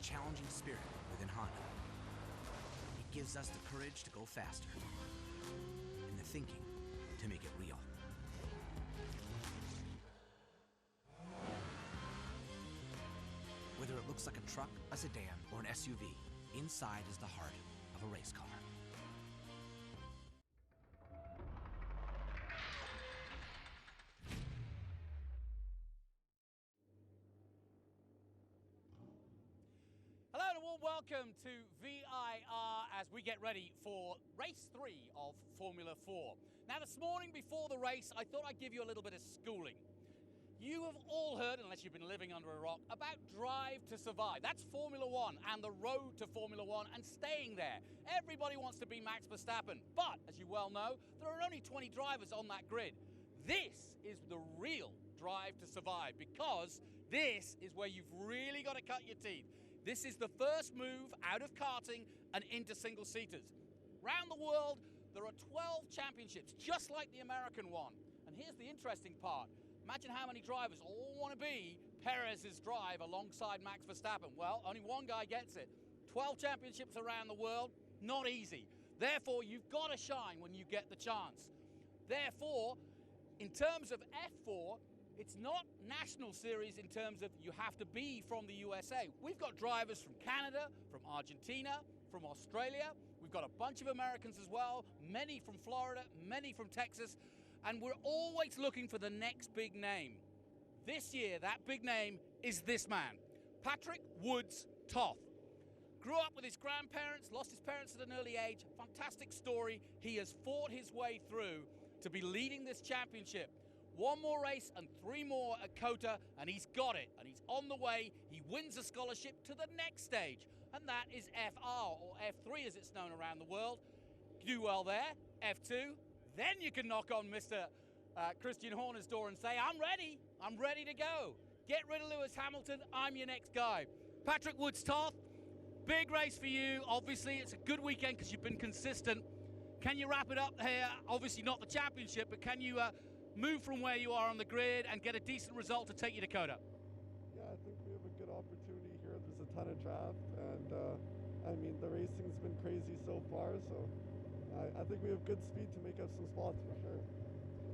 challenging spirit within Honda. It gives us the courage to go faster and the thinking to make it real. Whether it looks like a truck, a sedan, or an SUV, inside is the heart of a race car. Hello and a warm welcome to VIR as we get ready for race 3 of Formula 4. Now this morning before the race, I thought I'd give you a little bit of schooling. You have all heard, unless you've been living under a rock, about Drive to Survive. That's Formula 1 and the road to Formula 1 and staying there. Everybody wants to be Max Verstappen, but as you well know, there are only 20 drivers on that grid. This is the real Drive to Survive because this is where you've really got to cut your teeth. This is the first move out of karting and into single-seaters. Around the world, there are 12 championships, just like the American one. And here's the interesting part. Imagine how many drivers all want to be Perez's drive alongside Max Verstappen. Well, only one guy gets it. 12 championships around the world, not easy. Therefore, you've got to shine when you get the chance. Therefore, in terms of F4, it's not national series in terms of you have to be from the USA. We've got drivers from Canada, from Argentina, from Australia. We've got a bunch of Americans as well, many from Florida, many from Texas. And we're always looking for the next big name. This year, that big name is this man, Patrick Woods Toth. Grew up with his grandparents, lost his parents at an early age. Fantastic story. He has fought his way through to be leading this championship. One more race and 3 more at COTA, and he's got it. And he's on the way. He wins a scholarship to the next stage, and that is FR, or F3 as it's known around the world. Do well there, F2. Then you can knock on Mr. Christian Horner's door and say, I'm ready to go. Get rid of Lewis Hamilton, I'm your next guy. Patrick Woods Toth, big race for you. Obviously, it's a good weekend because you've been consistent. Can you wrap it up here? Obviously not the championship, but can you move from where you are on the grid and get a decent result to take you to COTA? Yeah, I think we have a good opportunity here. There's a ton of draft, and I mean, the racing's been crazy so far, so I think we have good speed to make up some spots for sure.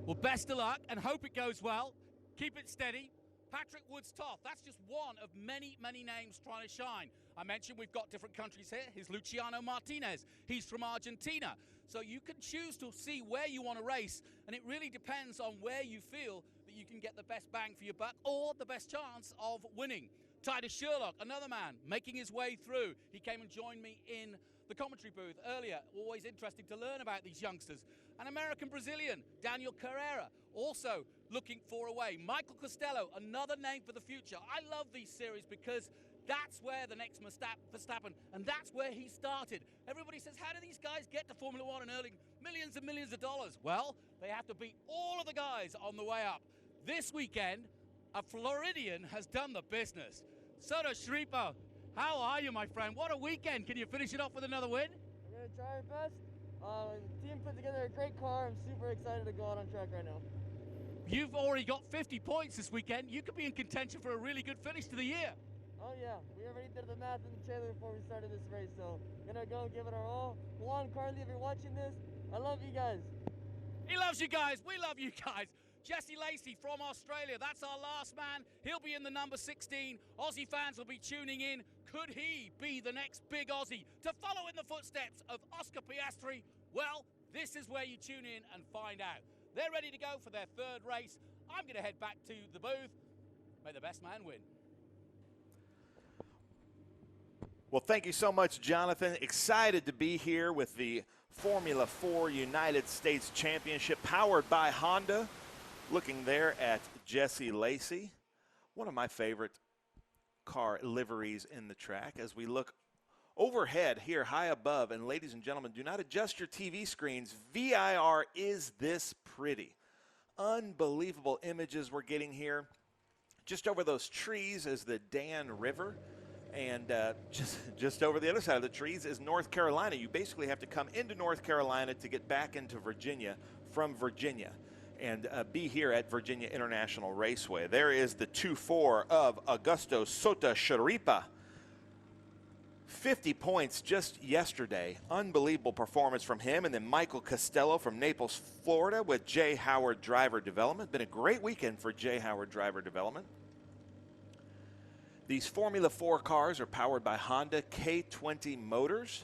Well, best of luck and hope it goes well. Keep it steady. Patrick Woods Toth, that's just one of many, many names trying to shine. I mentioned we've got different countries here. Here's Luciano Martinez. He's from Argentina. So you can choose to see where you want to race, and it really depends on where you feel that you can get the best bang for your buck or the best chance of winning. Titus Sherlock, another man making his way through. He came and joined me in the commentary booth earlier. Always interesting to learn about these youngsters. An American-Brazilian, Daniel Carrera, also looking for a way. Michael Costello, another name for the future. I love these series because that's where the next Verstappen, and that's where he started. Everybody says, how do these guys get to Formula 1 and earning millions and millions of dollars? Well, they have to beat all of the guys on the way up. This weekend, a Floridian has done the business. Soto Schripo, how are you, my friend? What a weekend. Can you finish it off with another win? We're going to try our best. The team put together a great car. I'm super excited to go out on track right now. You've already got 50 points this weekend. You could be in contention for a really good finish to the year. Oh, yeah. We already did the math in the trailer before we started this race, so going to go and give it our all. Juan, Carly, if you're watching this, I love you guys. He loves you guys. We love you guys. Jesse Lacey from Australia, that's our last man. He'll be in the number 16. Aussie fans will be tuning in. Could he be the next big Aussie to follow in the footsteps of Oscar Piastri? Well, this is where you tune in and find out. They're ready to go for their 3rd race. I'm going to head back to the booth. May the best man win. Well, thank you so much, Jonathan. Excited to be here with the Formula 4 United States Championship powered by Honda. Looking there at Jesse Lacey, one of my favorite car liveries in the track. As we look overhead here high above, and ladies and gentlemen, do not adjust your TV screens. VIR is this pretty. Unbelievable images we're getting here. Just over those trees is the Dan River. And just over the other side of the trees is North Carolina. You basically have to come into North Carolina to get back into Virginia from Virginia and be here at Virginia International Raceway. There is the 2-4 of Augusto Sota Sharipa. 50 points just yesterday. Unbelievable performance from him. And then Michael Costello from Naples, Florida with J. Howard Driver Development. Been a great weekend for J. Howard Driver Development. These Formula 4 cars are powered by Honda K20 motors.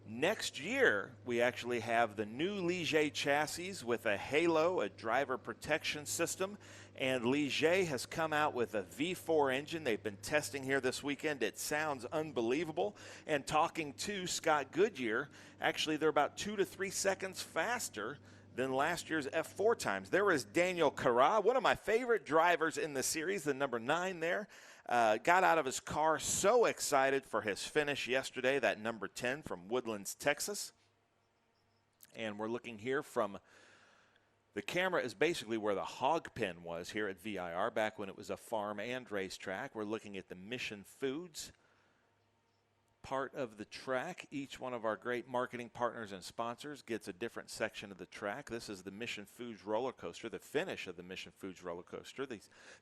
Next year, we actually have the new Ligier chassis with a halo, a driver protection system. And Ligier has come out with a V4 engine they've been testing here this weekend. It sounds unbelievable. And talking to Scott Goodyear, actually they're about 2 to 3 seconds faster than last year's F4 times. There was Daniel Carra, one of my favorite drivers in the series, the number 9 there. Got out of his car so excited for his finish yesterday, that number 10 from Woodlands, Texas. And we're looking here from the camera is basically where the hog pen was here at VIR back when it was a farm and racetrack. We're looking at the Mission Foods part of the track. Each one of our great marketing partners and sponsors gets a different section of the track. This is the Mission Foods roller coaster, the finish of the Mission Foods roller coaster.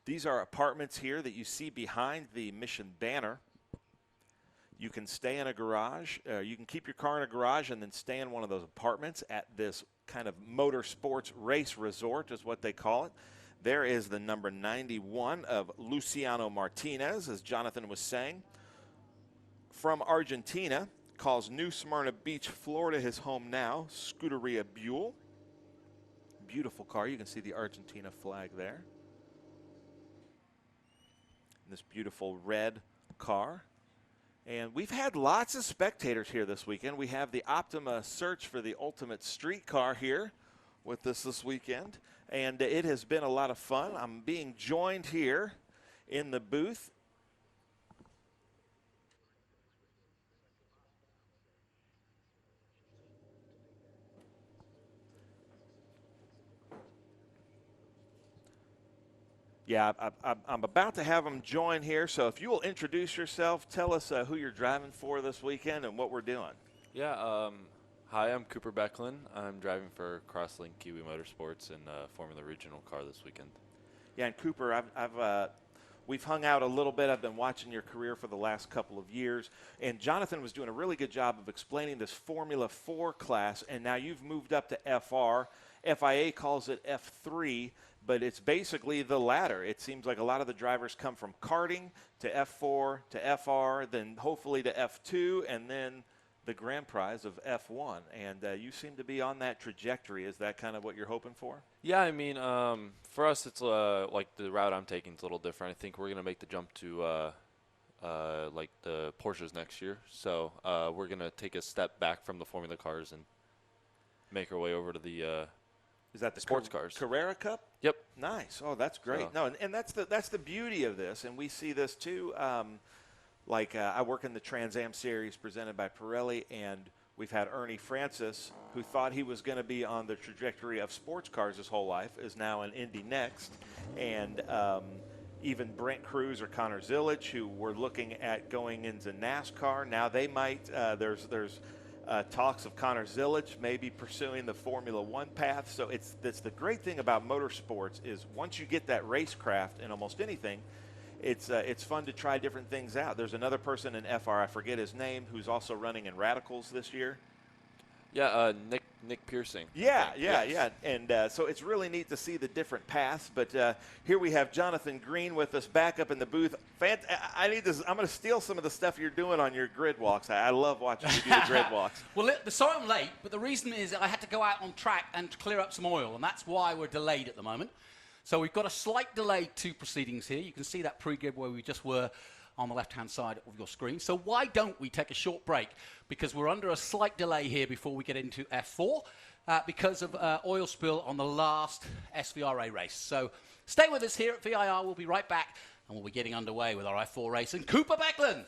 These are apartments here that you see behind the Mission banner. You can stay in a garage. You can keep your car in a garage and then stay in one of those apartments at this kind of motorsports race resort is what they call it. There is the number 91 of Luciano Martinez, as Jonathan was saying. From Argentina, calls New Smyrna Beach, Florida his home now, Scuderia Buell. Beautiful car. You can see the Argentina flag there. And this beautiful red car. And we've had lots of spectators here this weekend. We have the Optima search for the ultimate street car here with us this weekend. And it has been a lot of fun. I'm being joined here in the booth. Yeah, I'm about to have them join here, so if you will introduce yourself, tell us who you're driving for this weekend and what we're doing. Yeah, hi, I'm Cooper Becklin. I'm driving for Crosslink Kiwi Motorsports in Formula Regional car this weekend. Yeah, and Cooper, we've hung out a little bit. I've been watching your career for the last couple of years, and Jonathan was doing a really good job of explaining this Formula 4 class, and now you've moved up to FR. FIA calls it F3. But it's basically the ladder. It seems like a lot of the drivers come from karting to F4 to FR, then hopefully to F2, and then the grand prize of F1. And you seem to be on that trajectory. Is that kind of what you're hoping for? Yeah, I mean, for us, it's like the route I'm taking is a little different. I think we're going to make the jump to like the Porsches next year. So we're going to take a step back from the Formula cars and make our way over to the is that the sports cars? Carrera Cup? Yep. Nice. Oh, that's great. So. No, and that's the beauty of this, and we see this too. I work in the Trans Am Series presented by Pirelli, and we've had Ernie Francis, who thought he was going to be on the trajectory of sports cars his whole life, is now in Indy Next, and even Brent Cruz or Connor Zilic, who were looking at going into NASCAR. Now they might. There's talks of Connor Zilic maybe pursuing the Formula One path. So that's the great thing about motorsports is once you get that racecraft in almost anything, it's fun to try different things out. There's another person in FR, I forget his name, who's also running in Radicals this year. Yeah, Nick Piercing. Yeah. And so it's really neat to see the different paths. But here we have Jonathan Green with us back up in the booth. I need this. I'm going to steal some of the stuff you're doing on your grid walks. I love watching you do the grid walks. Well, sorry I'm late, but the reason is I had to go out on track and clear up some oil, and that's why we're delayed at the moment. So we've got a slight delay to proceedings here. You can see that pre-grid where we just were on the left-hand side of your screen. So why don't we take a short break? Because we're under a slight delay here before we get into F4 because of oil spill on the last SVRA race. So stay with us here at VIR. We'll be right back, and we'll be getting underway with our F4 race. And Cooper Becklin.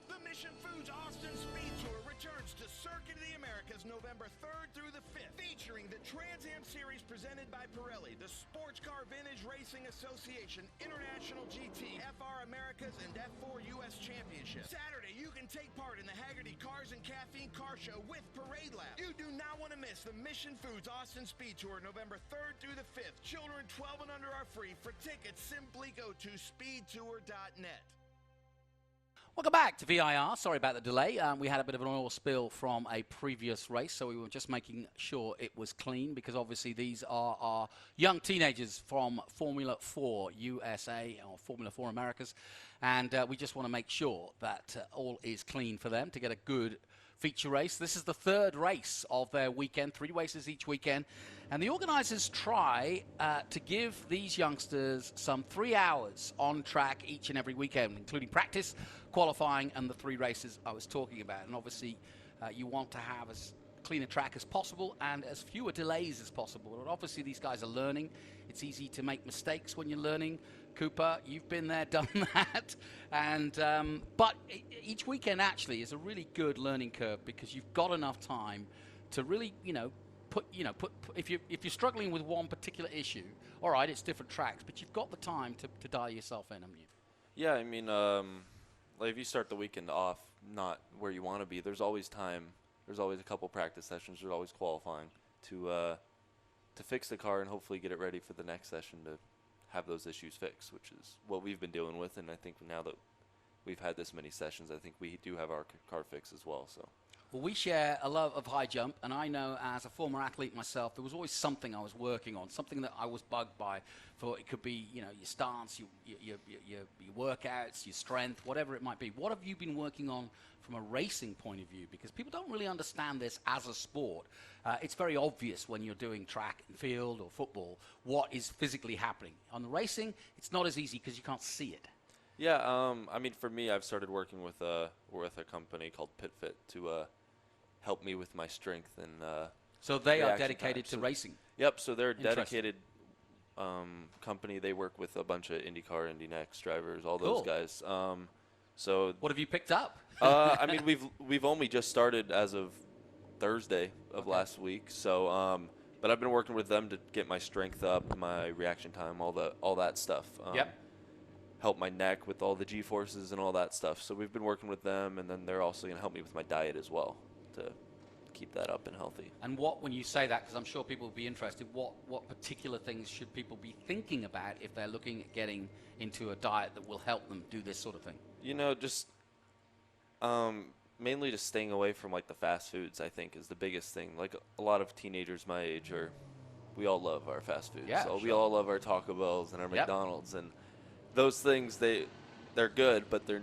The Mission Foods Austin Speed Tour returns to Circuit of the Americas November 3rd through the 5th, featuring the Trans Am Series presented by Pirelli, the Sports Car Vintage Racing Association, International GT, FR Americas, and F4 U.S. Championship. Saturday, you can take part in the Haggerty Cars and Caffeine Car Show with Parade Lab. You do not want to miss the Mission Foods Austin Speed Tour November 3rd through the 5th. Children 12 and under are free. For tickets, simply go to speedtour.net. Welcome back to VIR. Sorry about the delay. We had a bit of an oil spill from a previous race, so we were just making sure it was clean because obviously these are our young teenagers from Formula 4 USA or Formula 4 Americas, and we just want to make sure that all is clean for them to get a good feature race. This is the third race of their weekend, 3 races each weekend, and the organizers try to give these youngsters some 3 hours on track each and every weekend, including practice, qualifying, and the 3 races I was talking about. And obviously you want to have as clean a track as possible and as fewer delays as possible. And obviously these guys are learning. It's easy to make mistakes when you're learning. Cooper, you've been there, done that, and but each weekend actually is a really good learning curve because you've got enough time to really, put if you're struggling with one particular issue, all right, it's different tracks, but you've got the time to dial yourself in, haven't you? Yeah, I mean, like if you start the weekend off not where you want to be, there's always time. There's always a couple practice sessions. There's always qualifying to fix the car and hopefully get it ready for the next session to have those issues fixed, which is what we've been dealing with. And I think now that we've had this many sessions, I think we do have our car fixed as well. So. Well, we share a love of high jump, and I know as a former athlete myself, there was always something I was working on, something that I was bugged by. For it could be, your stance, your workouts, your strength, whatever it might be. What have you been working on from a racing point of view? Because people don't really understand this as a sport. It's very obvious when you're doing track and field or football what is physically happening. On the racing, it's not as easy because you can't see it. Yeah, I mean, for me, I've started working with a company called PitFit to help me with my strength and so they are reaction dedicated time. to racing. Yep. So they're a dedicated company. They work with a bunch of IndyCar, IndyNext drivers, all those guys. So what have you picked up? I mean, we've only just started as of Thursday of last week. So, but I've been working with them to get my strength up, my reaction time, all that stuff. Yep. Help my neck with all the G-forces and all that stuff. So we've been working with them, and then they're also going to help me with my diet as well to keep that up and healthy. And when you say that, because I'm sure people will be interested, what particular things should people be thinking about if they're looking at getting into a diet that will help them do this sort of thing? Just mainly just staying away from like the fast foods, I think, is the biggest thing. Like a lot of teenagers my age we all love our fast foods. Yeah, so sure. We all love our Taco Bells and our McDonald's, and those things they're good, but they're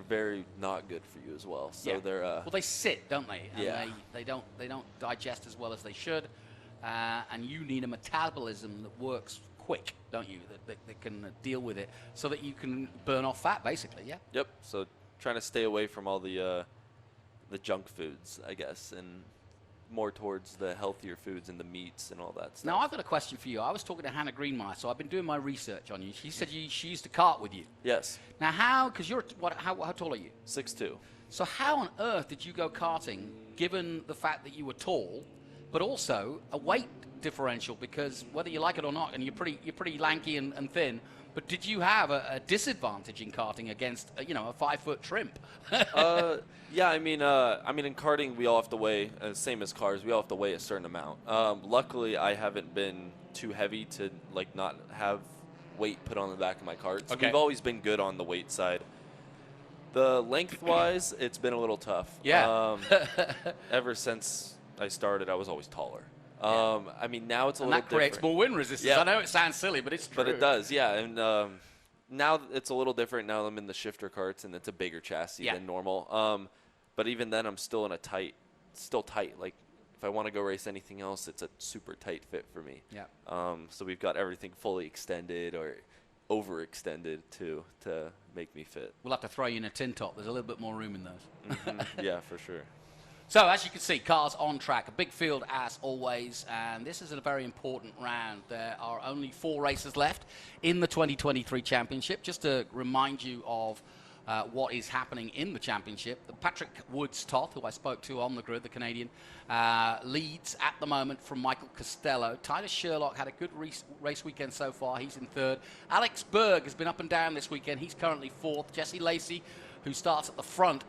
very not good for you as well. So they're well, they sit, don't they? And yeah. They don't digest as well as they should, and you need a metabolism that works quick, don't you? That can deal with it, so that you can burn off fat, basically. Yeah. Yep. So trying to stay away from all the junk foods, I guess, and more towards the healthier foods and the meats and all that stuff. Now, I've got a question for you. I was talking to Hannah Greenmeyer, so I've been doing my research on you. She said she used to kart with you. Yes. Now, because how tall are you? 6'2". So how on earth did you go karting, given the fact that you were tall, but also a weight differential? Because whether you like it or not, and you're pretty lanky and thin, but did you have a disadvantage in karting against a 5-foot shrimp? Yeah, I mean, in karting, we all have to weigh, same as cars, we all have to weigh a certain amount. Luckily, I haven't been too heavy to not have weight put on the back of my cart. So we've always been good on the weight side. The lengthwise, it's been a little tough. Yeah. Ever since I started, I was always taller. I mean, now it's a little different. And that creates more wind resistance. Yeah. I know it sounds silly, but it's true. But it does, yeah. And now it's a little different. Now I'm in the shifter carts, and it's a bigger chassis than normal. But even then, I'm still in still tight. Like, if I want to go race anything else, it's a super tight fit for me. Yeah. So we've got everything fully extended or overextended to make me fit. We'll have to throw you in a tin top. There's a little bit more room in those. Yeah, for sure. So, as you can see, cars on track. A big field, as always, and this is a very important round. There are only 4 races left in the 2023 championship. Just to remind you of what is happening in the championship, the Patrick Woods-Toth, who I spoke to on the grid, the Canadian, leads at the moment from Michael Costello. Titus Sherlock had a good race weekend so far. He's in 3rd. Alex Berg has been up and down this weekend. He's currently 4th. Jesse Lacey, who starts at the front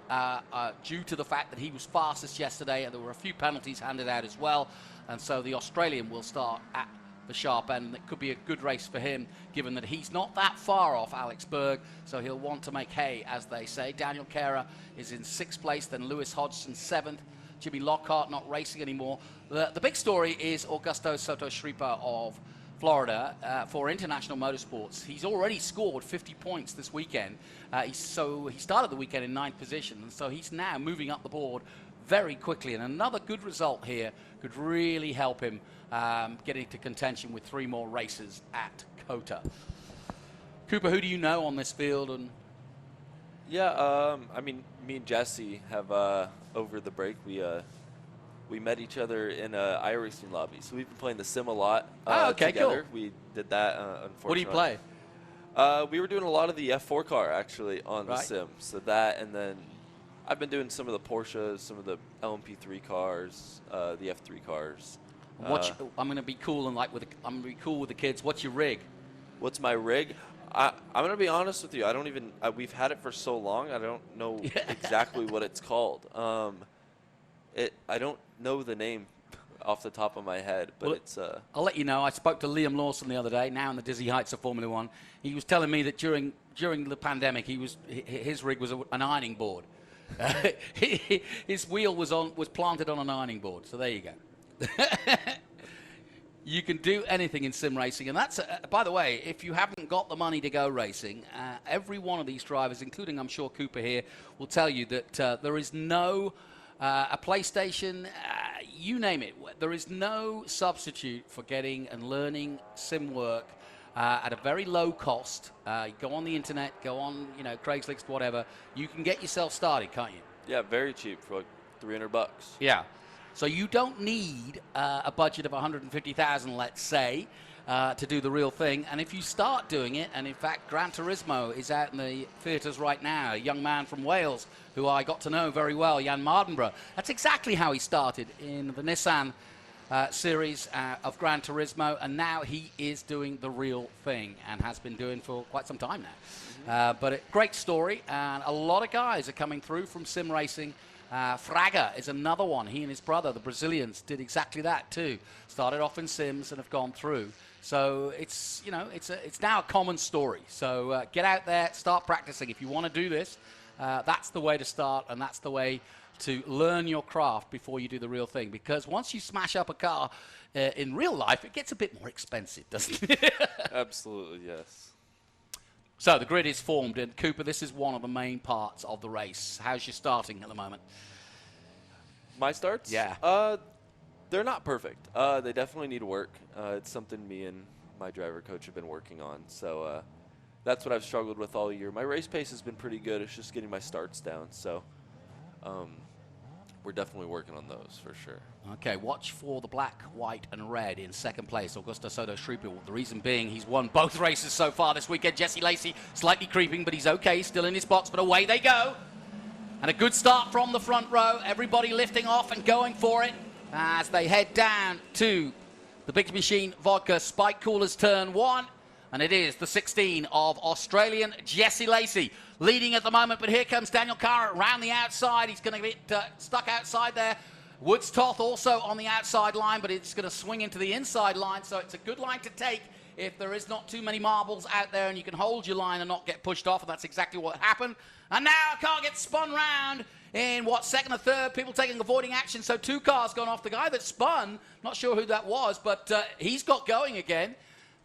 due to the fact that he was fastest yesterday, and there were a few penalties handed out as well. And so the Australian will start at the sharp end. It could be a good race for him, given that he's not that far off Alex Berg, so he'll want to make hay, as they say. Daniel Kara is in 6th place, then Lewis Hodgson 7th. Jimmy Lockhart not racing anymore. The big story is Augusto Soto-Schripa of Florida for International Motorsports. He's already scored 50 points this weekend. He started the weekend in 9th position, and so he's now moving up the board very quickly. And another good result here could really help him get into contention with 3 more races at COTA. Cooper, who do you know on this field? And Yeah, I mean, me and Jesse have over the break we met each other in a iRacing lobby, so we've been playing the sim a lot. Okay, together. cool. We did that. Unfortunately. What do you play? We were doing a lot of the F4 car actually on the Right. sim. So that, and then I've been doing some of the Porsches, some of the LMP3 cars, the F3 cars. I'm going to be cool and I'm going to be cool with the kids. What's your rig? What's my rig? I'm going to be honest with you. I don't even. We've had it for so long. I don't know exactly what it's called. I don't know the name off the top of my head, but it's. I'll let you know. I spoke to Liam Lawson the other day, now in the dizzy heights of Formula One. He was telling me that during the pandemic, his rig was an ironing board. His wheel was planted on an ironing board. So there you go. You can do anything in sim racing, and that's by the way, if you haven't got the money to go racing, every one of these drivers, including I'm sure Cooper here, will tell you that there is no a PlayStation, you name it. There is no substitute for getting and learning sim work at a very low cost. You go on the internet, go on, Craigslist, whatever. You can get yourself started, can't you? Yeah, very cheap for like $300. Yeah. So you don't need a budget of 150,000, let's say, to do the real thing. And if you start doing it, and in fact, Gran Turismo is out in the theatres right now, a young man from Wales who I got to know very well, Jan Mardenborough. That's exactly how he started in the Nissan series of Gran Turismo, and now he is doing the real thing and has been doing for quite some time now. But a great story, and a lot of guys are coming through from sim racing. Fraga is another one. He and his brother, the Brazilians, did exactly that too. Started off in sims and have gone through. So it's now a common story. So get out there, start practicing. If you want to do this, that's the way to start, and that's the way to learn your craft before you do the real thing. Because once you smash up a car in real life, it gets a bit more expensive, doesn't it? Absolutely, yes. So the grid is formed, and Cooper, this is one of the main parts of the race. How's your starting at the moment? My starts? Yeah. They're not perfect. They definitely need work. It's something me and my driver coach have been working on. So that's what I've struggled with all year. My race pace has been pretty good. It's just getting my starts down. So we're definitely working on those for sure. Okay, watch for the black, white, and red in second place. Augusto Soto-Schripa. The reason being he's won both races so far this weekend. Jesse Lacey slightly creeping, but he's okay, still in his box, but away they go. And a good start from the front row. Everybody lifting off and going for it as they head down to the Big Machine Vodka Spike Coolers turn 1. And it is the 16 of Australian Jesse Lacey leading at the moment. But here comes Daniel Kara around the outside. He's going to get stuck outside there. Woods Toth also on the outside line, but it's going to swing into the inside line. So it's a good line to take if there is not too many marbles out there and you can hold your line and not get pushed off. And that's exactly what happened. And now a car gets spun round in, second or third, people avoiding action. So 2 cars gone off. The guy that spun, not sure who that was, but he's got going again.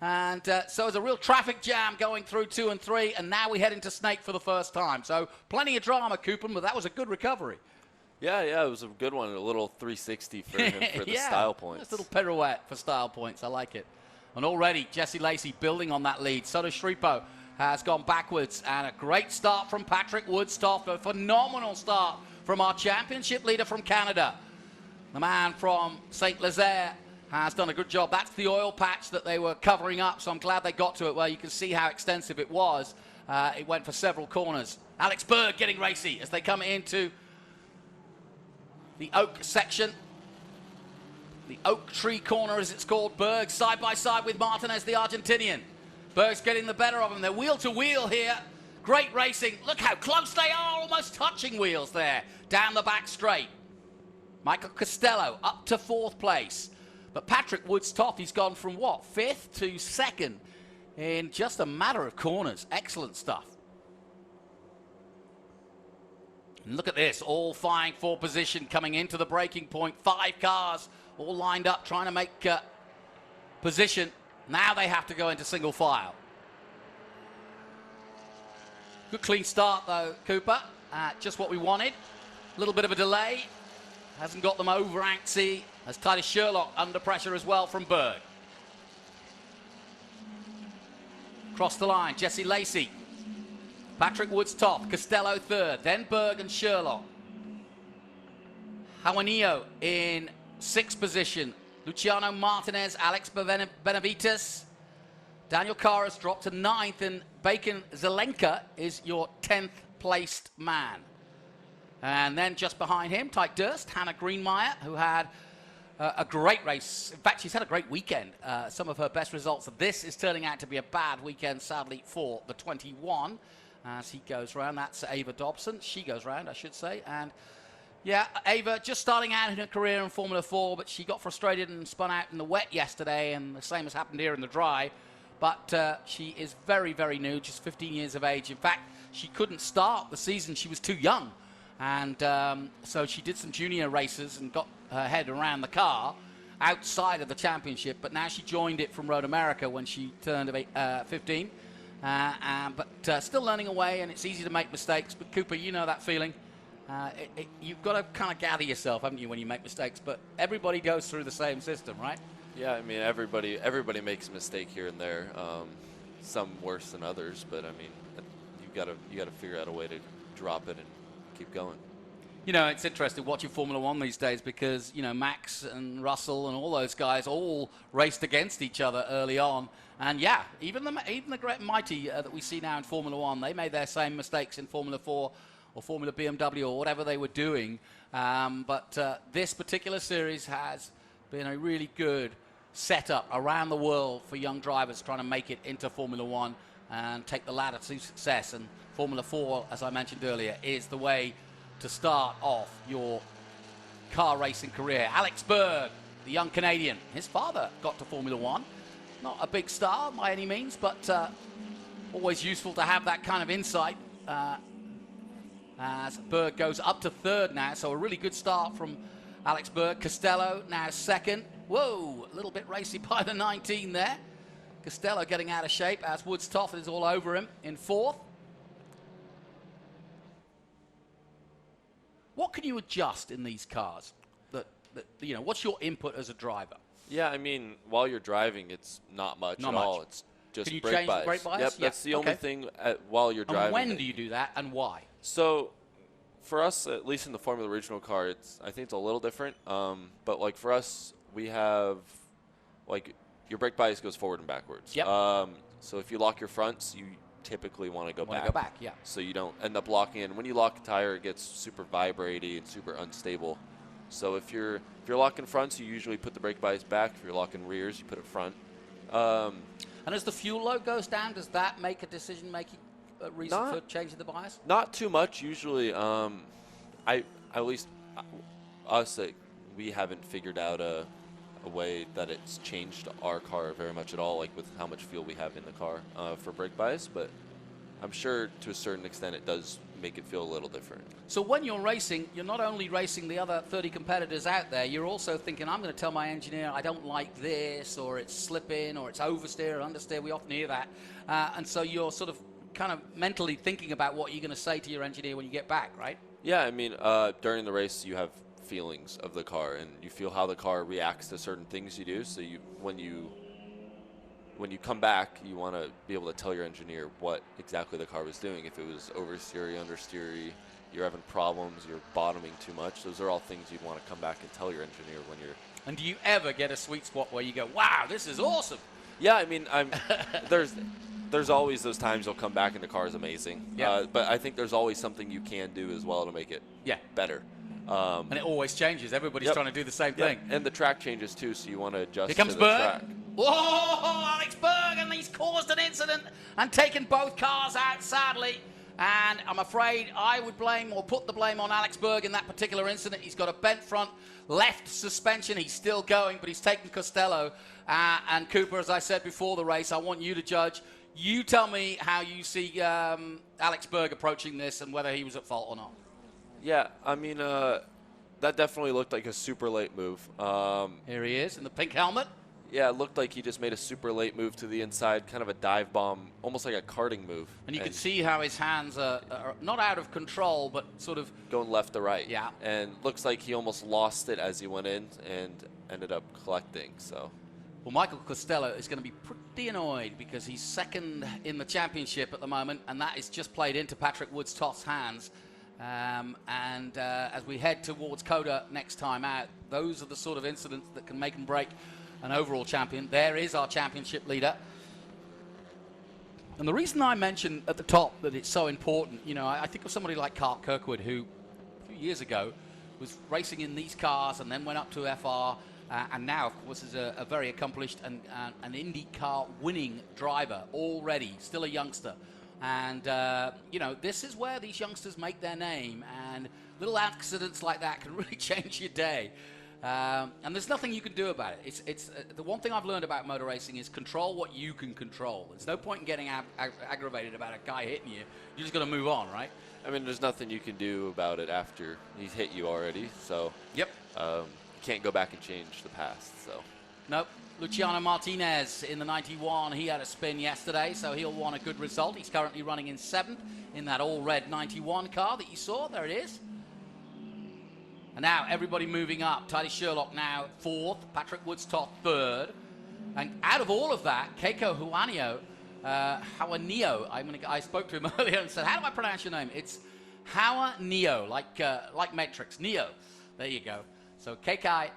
And so there's a real traffic jam going through 2 and 3, and now we head into Snake for the first time. So plenty of drama, Cooper, but that was a good recovery. Yeah, it was a good one. A little 360 for him for the style points. Just a little pirouette for style points. I like it. And already Jesse Lacey building on that lead. Soto-Schripa has gone backwards, and a great start from Patrick Woodstoff. A phenomenal start from our championship leader from Canada. The man from St. Lazare has done a good job. That's the oil patch that they were covering up, so I'm glad they got to it. Well, you can see how extensive it was. It went for several corners. Alex Berg getting racy as they come into the Oak section. The Oak Tree corner, as it's called. Berg side by side with Martinez, the Argentinian. Berg's getting the better of him. They're wheel to wheel here. Great racing. Look how close they are, almost touching wheels there. Down the back straight. Michael Costello up to 4th place. But Patrick Woods-Toth, he's gone from what, 5th to 2nd in just a matter of corners. Excellent stuff. And look at this, all vying for position coming into the braking point. 5 cars all lined up trying to make position. Now they have to go into single file. Good clean start though, Cooper. Just what we wanted. A little bit of a delay. Hasn't got them over antsy. As Titus Sherlock under pressure as well from Berg. Across the line, Jesse Lacey. Patrick Woods-Toth, Costello 3rd, then Berg and Sherlock. Jaramillo in 6th position. Luciano Martinez, Alex Benavides. Daniel Carr has dropped to 9th, and Bacon Zelenka is your 10th placed man. And then just behind him, Tyke Durst, Hannah Greenmeyer, who had a great race. In fact, she's had a great weekend. Some of her best results. This is turning out to be a bad weekend, sadly, for the 21. As he goes round, that's Ava Dobson. She goes round, I should say. And yeah, Ava just starting out in her career in Formula 4, but she got frustrated and spun out in the wet yesterday, and the same has happened here in the dry. But she is very, very new, just 15 years of age. In fact, she couldn't start the season. She was too young. And so she did some junior races and got her head around the car outside of the championship. But now she joined it from Road America when she turned 15. But still learning away, and it's easy to make mistakes. But Cooper, you know that feeling. You've got to kind of gather yourself, haven't you, when you make mistakes? But everybody goes through the same system, right? Yeah, I mean, everybody makes a mistake here and there. Some worse than others, but I mean, you got to figure out a way to drop it and keep going. You know, it's interesting watching Formula One these days because, you know, Max and Russell and all those guys all raced against each other early on. And yeah, even the great and mighty that we see now in Formula One, they made their same mistakes in Formula 4 or Formula BMW or whatever they were doing. But this particular series has been a really good setup around the world for young drivers trying to make it into Formula One and take the ladder to success. And Formula 4, as I mentioned earlier, is the way to start off your car racing career. Alex Berg, the young Canadian, his father got to Formula 1. Not a big star by any means, but always useful to have that kind of insight. As Berg goes up to 3rd now, so a really good start from Alex Berg. Costello now 2nd. Whoa, a little bit racy by the 19 there. Costello getting out of shape as Woods-Toth is all over him in 4th. What can you adjust in these cars? You know, what's your input as a driver? Yeah, I mean, while you're driving, it's not much at all. It's just can you brake change bias. The brake bias? Yep, that's the only thing while you're driving. And when do you do that, and why? So, for us, at least in the Formula Original car, I think it's a little different. But like for us, we have like your brake bias goes forward and backwards. Yep. So if you lock your fronts, you typically want to go back. Yeah. So you don't end up locking in. When you lock a tire, it gets super vibrating and super unstable. So if you're locking fronts, you usually put the brake bias back. If you're locking rears, you put it front. And as the fuel load goes down, does that make a decision-making reason for changing the bias? Not too much. Usually, we haven't figured out a way that it's changed our car very much at all, like with how much fuel we have in the car for brake bias. But I'm sure to a certain extent it does make it feel a little different. So when you're racing, you're not only racing the other 30 competitors out there, you're also thinking, I'm going to tell my engineer I don't like this, or it's slipping, or it's oversteer or understeer. We often hear that. And so you're sort of kind of mentally thinking about what you're going to say to your engineer when you get back, right? Yeah, I mean, during the race you have feelings of the car, and you feel how the car reacts to certain things you do. So when you come back, you want to be able to tell your engineer what exactly the car was doing. If it was oversteery, understeery, you're having problems, you're bottoming too much. Those are all things you'd want to come back and tell your engineer when you're... And do you ever get a sweet spot where you go, wow, this is awesome? Yeah, I mean, there's always those times you'll come back and the car is amazing. Yeah. But I think there's always something you can do as well to make it better. And it always changes. Everybody's trying to do the same thing. And the track changes too, so you want to adjust Here comes to the Berg. track. Whoa, Alex Berg, and he's caused an incident and taken both cars out, sadly. And I'm afraid I would blame or put the blame on Alex Berg in that particular incident. He's got a bent front left suspension. He's still going, but he's taken Costello. And Cooper, as I said before the race, I want you to judge. You tell me how you see Alex Berg approaching this and whether he was at fault or not. Yeah, I mean, that definitely looked like a super late move. Here he is in the pink helmet. Yeah, it looked like he just made a super late move to the inside, kind of a dive bomb, almost like a karting move. And you could see how his hands are not out of control, but sort of going left to right. Yeah. And looks like he almost lost it as he went in and ended up collecting. So. Well, Michael Costello is going to be pretty annoyed because he's second in the championship at the moment, and that is just played into Patrick Woods-Toth's hands. As we head towards Coda next time out, those are the sort of incidents that can make and break an overall champion. There is our championship leader. And the reason I mentioned at the top that it's so important, you know, I think of somebody like Carl Kirkwood, who a few years ago was racing in these cars and then went up to FR, and now, of course, is a very accomplished and an IndyCar winning driver already, still a youngster. And, you know, this is where these youngsters make their name, and little accidents like that can really change your day. And there's nothing you can do about it. It's the one thing I've learned about motor racing is control what you can control. There's no point in getting aggravated about a guy hitting you. You're just going to move on, right? I mean, there's nothing you can do about it after he's hit you already. So, yep. You can't go back and change the past. So, nope. Luciano Martinez in the 91, he had a spin yesterday, so he'll want a good result. He's currently running in 7th in that all-red 91 car that you saw. There it is. And now everybody moving up. Tidy Sherlock now 4th, Patrick Woods-Toth 3rd. And out of all of that, Keiko Hauanio, I spoke to him earlier and said, how do I pronounce your name? It's Hauanio, like Matrix, Neo. There you go. So Keiko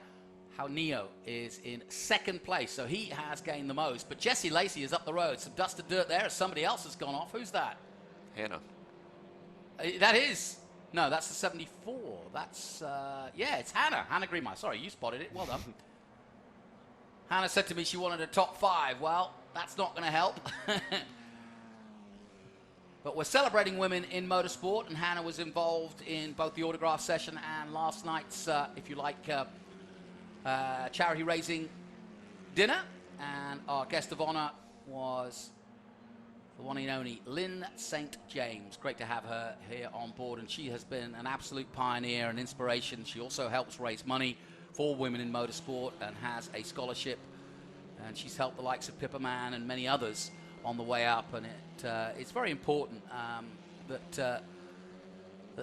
Hauanio is in 2nd place, so he has gained the most. But Jesse Lacey is up the road. Some dust and dirt there as somebody else has gone off. Who's that? Hannah. That is... No, that's the 74. That's, yeah, it's Hannah. Hannah Greenmeyer. Sorry, you spotted it. Well done. Hannah said to me she wanted a top 5. Well, that's not going to help. But we're celebrating women in motorsport, and Hannah was involved in both the autograph session and last night's, if you like, charity raising dinner. And our guest of honor was the one and only Lynn St. James. Great to have her here on board, and she has been an absolute pioneer and inspiration. She also helps raise money for women in motorsport and has a scholarship, and she's helped the likes of Pippa Mann and many others on the way up, and it's very important that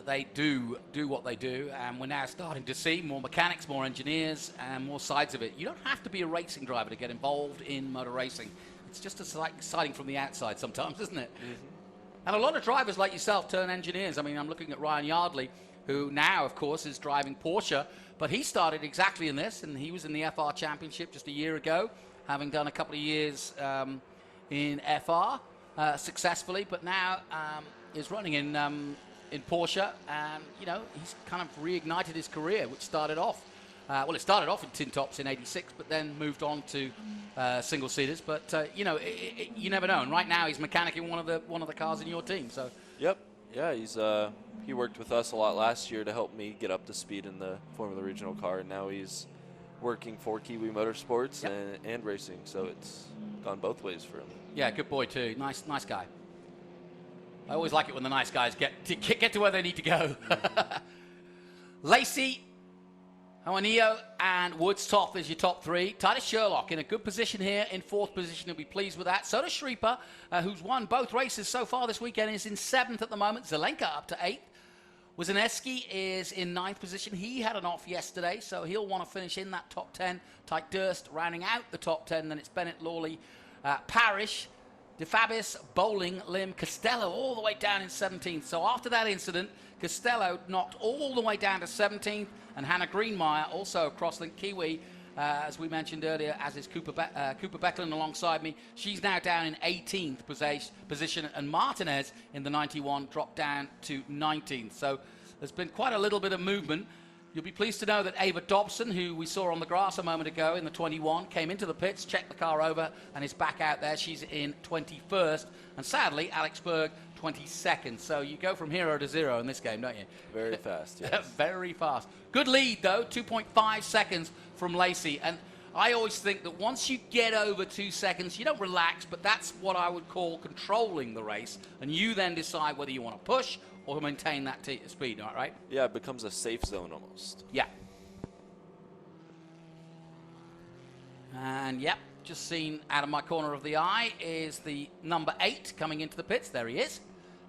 they do what they do, and we're now starting to see more mechanics, more engineers, and more sides of it. You don't have to be a racing driver to get involved in motor racing. It's just exciting from the outside sometimes, isn't it? Mm-hmm. And a lot of drivers like yourself turn engineers. I mean, I'm looking at Ryan Yardley, who now, of course, is driving Porsche, but he started exactly in this, and he was in the FR Championship just a year ago, having done a couple of years in FR successfully, but now is running in Porsche, and, you know, he's kind of reignited his career, which started off well, it started off in tin tops in '86, but then moved on to single seaters. But you know, you never know. And right now, he's mechanicking one of the cars in your team. So. Yep. Yeah, he worked with us a lot last year to help me get up to speed in the Formula Regional car, and now he's working for Kiwi Motorsports and racing. So it's gone both ways for him. Yeah, good boy too. Nice guy. I always like it when the nice guys get to where they need to go. Lacey, Hauanio, and Woods-Toth is your top 3. Titus Sherlock in a good position here, in 4th position. He'll be pleased with that. So does Schreiber, who's won both races so far this weekend, is in 7th at the moment. Zelenka up to 8th. Wisniewski is in 9th position. He had an off yesterday, so he'll want to finish in that top 10. Tyke Durst rounding out the top 10. Then it's Bennett, Lawley, Parrish, DeFabis, Bowling, Lim, Costello all the way down in 17th. So after that incident, Costello knocked all the way down to 17th, and Hannah Greenmeyer, also a crosslink Kiwi, as we mentioned earlier, as is Cooper Becklin alongside me. She's now down in 18th position, and Martinez in the 91 dropped down to 19th. So there's been quite a little bit of movement. You'll be pleased to know that Ava Dobson, who we saw on the grass a moment ago in the 21, came into the pits, checked the car over, and is back out there. She's in 21st. And sadly, Alex Berg 22nd. So you go from 0 to 0 in this game, don't you? Very fast, yes. Very fast. Good lead, though, 2.5 seconds from Lacey. And I always think that once you get over 2 seconds, you don't relax, but that's what I would call controlling the race. And you then decide whether you want to push or maintain that speed, all right? Yeah, it becomes a safe zone almost. Yeah. And, yep, just seen out of my corner of the eye is the number 8 coming into the pits. There he is.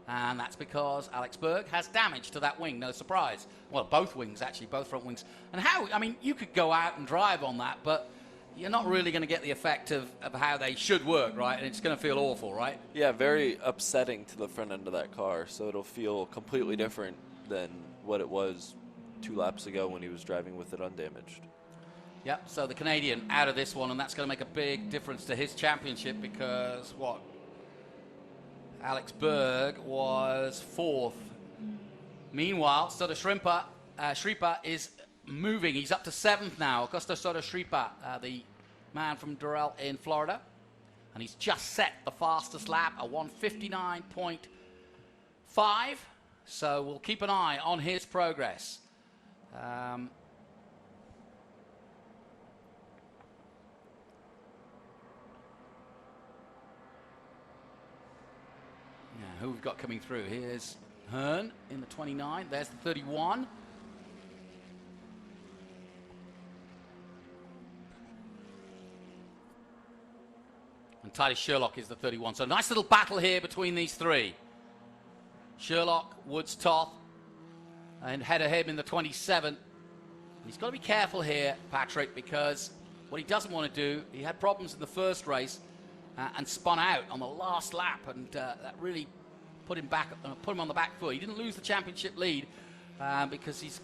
And that's because Alex Berg has damage to that wing. No surprise. Well, both wings, actually, both front wings. And how, I mean, you could go out and drive on that, but you're not really going to get the effect of how they should work, right? And it's going to feel awful, right? Yeah, very upsetting to the front end of that car. So it'll feel completely different than what it was 2 laps ago when he was driving with it undamaged. Yep, so the Canadian out of this one, and that's going to make a big difference to his championship because, what? Alex Berg was 4th. Meanwhile, Soda Schreiber is moving. He's up to 7th now. Augusto Soda Schreiber, the man from Durrell in Florida. And he's just set the fastest lap, a 1:59.5. So we'll keep an eye on his progress. Who we've got coming through? Here's Hearn in the 29. There's the 31. And Titus Sherlock is the 31. So nice little battle here between these three. Sherlock, Woods, Toth, and head of him in the 27. He's got to be careful here, Patrick, because what he doesn't want to do, he had problems in the first race and spun out on the last lap, and that really put him on the back foot. He didn't lose the championship lead because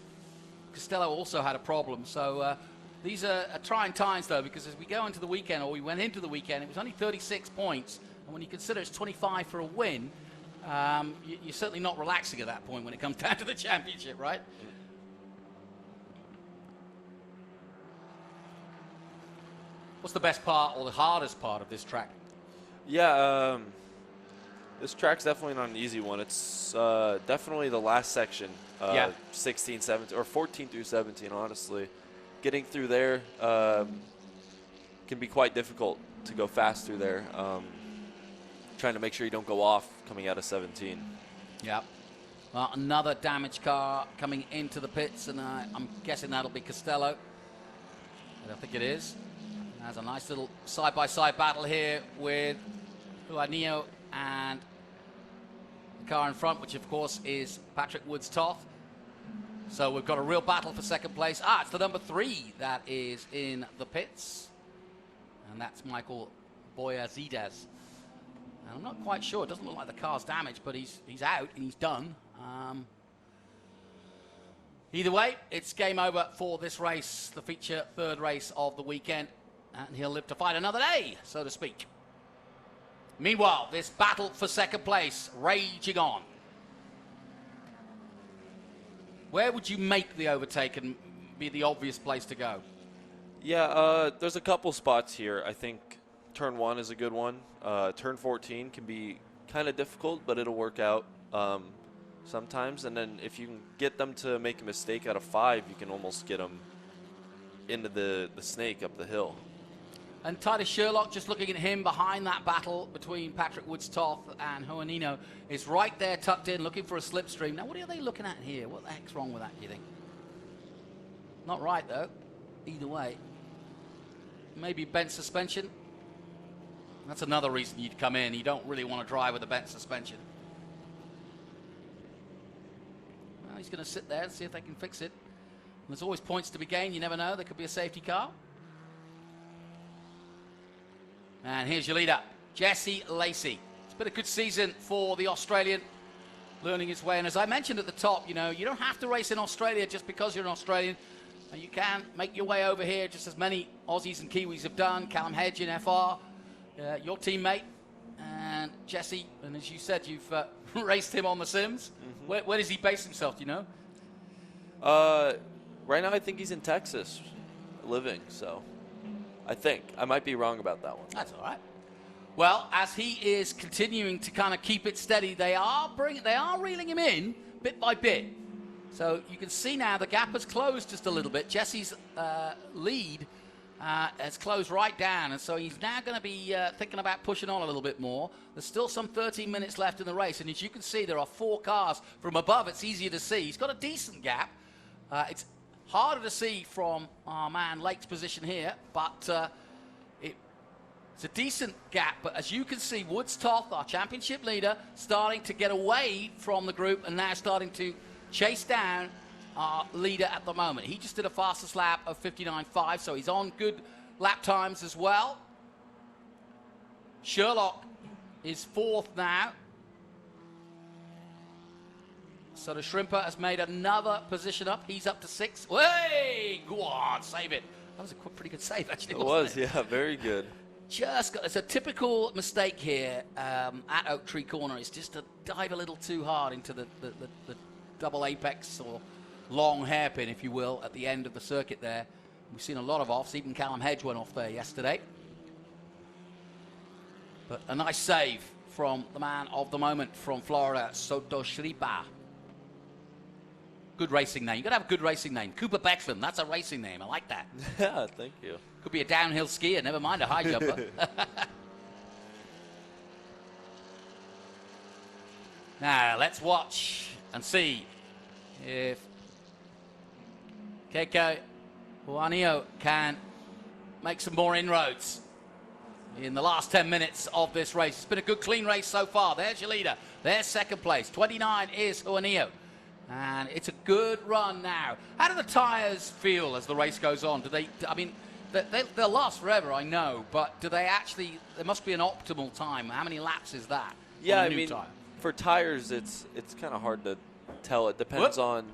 Costello also had a problem. So these are trying times, though, because as we go into the weekend, or we went into the weekend, it was only 36 points. And when you consider it's 25 for a win, you're certainly not relaxing at that point when it comes down to the championship, right? What's the best part or the hardest part of this track? Yeah, this track's definitely not an easy one. It's definitely the last section, 16, 17, or 14 through 17, honestly. Getting through there can be quite difficult to go fast through there. Trying to make sure you don't go off coming out of 17. Yeah. Well, another damaged car coming into the pits, and I'm guessing that'll be Costello. I don't think it is. There's a nice little side-by-side battle here with Juanillo and the car in front, which of course is Patrick Woods-Toth. So we've got a real battle for second place. It's the number 3 that is in the pits. And that's Michael Boyazides. And I'm not quite sure. It doesn't look like the car's damaged, but he's out and he's done. Either way, it's game over for this race, the feature 3rd race of the weekend. And he'll live to fight another day, so to speak. Meanwhile, this battle for second place raging on. Where would you make the overtake and be the obvious place to go? Yeah, there's a couple spots here. I think turn 1 is a good one. Turn 14 can be kind of difficult, but it'll work out sometimes. And then if you can get them to make a mistake out of 5, you can almost get them into the snake up the hill. And Titus Sherlock, just looking at him behind that battle between Patrick Woods-Toth and Juanillo, is right there tucked in, looking for a slipstream. Now, what are they looking at here? What the heck's wrong with that, do you think? Not right, though. Either way. Maybe bent suspension. That's another reason you'd come in. You don't really want to drive with a bent suspension. Well, he's going to sit there and see if they can fix it. And there's always points to be gained. You never know. There could be a safety car. And here's your leader, Jesse Lacey. It's been a good season for the Australian, learning his way. And as I mentioned at the top, you know, you don't have to race in Australia just because you're an Australian. You can make your way over here, just as many Aussies and Kiwis have done. Callum Hedge in FR, your teammate, and Jesse. And as you said, you've raced him on the Sims. Mm-hmm. Where does he base himself, do you know? Right now I think he's in Texas living, so I think. I might be wrong about that one. That's all right. Well, as he is continuing to kind of keep it steady, they are reeling him in bit by bit. So you can see now the gap has closed just a little bit. Jesse's lead has closed right down, and so he's now going to be thinking about pushing on a little bit more. There's still some 13 minutes left in the race, and as you can see, there are 4 cars. From above, it's easier to see. He's got a decent gap. It's harder to see from our man Lake's position here, but it's a decent gap. But as you can see, Woods Toth, our championship leader, starting to get away from the group and now starting to chase down our leader at the moment. He just did a fastest lap of 59.5, so he's on good lap times as well. Sherlock is 4th now. So the Shrimper has made another position up. He's up to 6th. Hey, go on, save it. That was a pretty good save, actually. It was, yeah, very good. It's a typical mistake here at Oak Tree Corner. It's just to dive a little too hard into the double apex or long hairpin, if you will, at the end of the circuit there. We've seen a lot of offs. Even Callum Hedge went off there yesterday. But a nice save from the man of the moment from Florida, Soto Shripa. Good racing name. You've got to have a good racing name. Cooper Beckman, that's a racing name. I like that. Yeah, thank you. Could be a downhill skier, never mind a high jumper. Now, let's watch and see if Keiko Juanillo can make some more inroads in the last 10 minutes of this race. It's been a good, clean race so far. There's your leader. There's second place. 29 is Juanillo. And it's a good run now. How do the tyres feel as the race goes on? Do they, I mean, they'll last forever, I know, but do they actually, there must be an optimal time. How many laps is that? Yeah, on a new I mean, tire? For tires, it's kind of hard to tell. It depends on